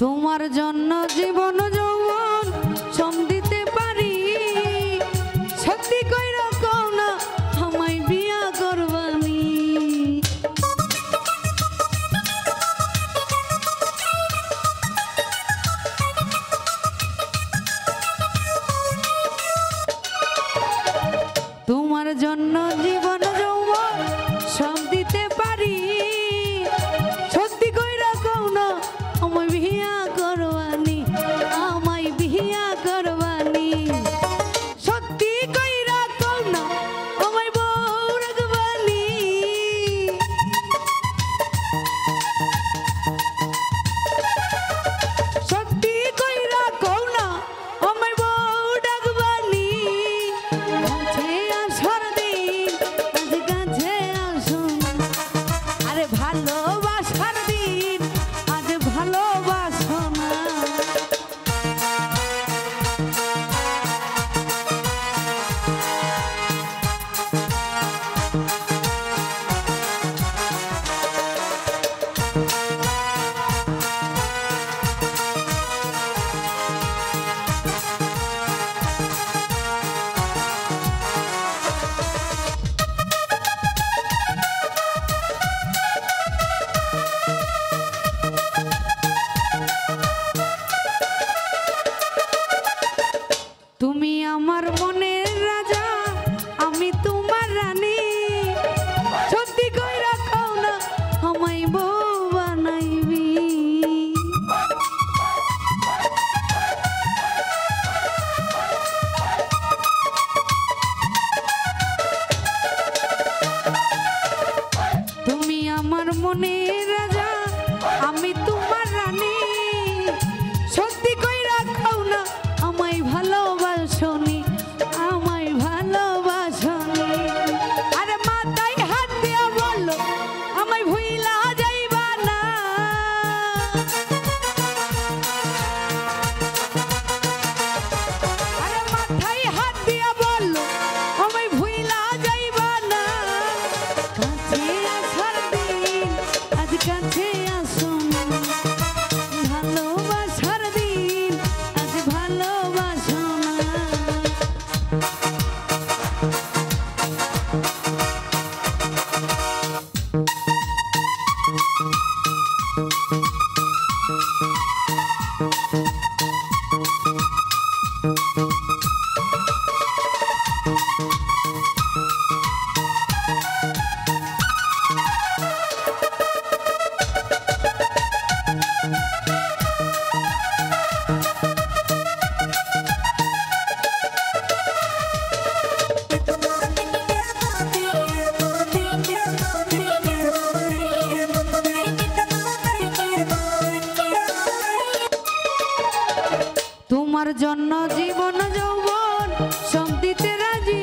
তোমার জন্য জীবন যৌবন সব দিতে পারি, সত্যি কইরা কও না আমায় বিয়া করবানি। তোমার জন্য জীবন যৌবন সব দিতে পারি, সত্যি কইরা কও না আমায় বিয়া করবানি, আমায় বিয়া করবানি। সত্যি কইরা কও না আমায় বউ রাখবানি। সত্যি কইরা কও না আমায় বউ ডাকবানি। কাছে আসার দিন আজ কাছে আসুন, আরে ভালোবাসার দিন আজ ভালোবাসো না। তুমি আমার মনের রাজা, আমি তোমার রানী, সত্যি কইরা কও না আমায় বউ বানাইবি। তুমি আমার মনের রাজা, আমি তোমার রানী, সত্যি কইরা কও না আমায় ভালোবাসনি, আমায় ভালোবাসনি। আরে মাথায় হাত দিয়া বলো আমায় ভুইলা যাইবা না। আরে মাথায় হাত দিয়া বলো আমায় ভুইলা যাইবা না। কাছে আসার দিন আজ কাছে আসুন, ভালোবাসার দিন আজ ভালোবাসো না। তোমার জন্য জীবন যৌবন সব দিতে রাজি,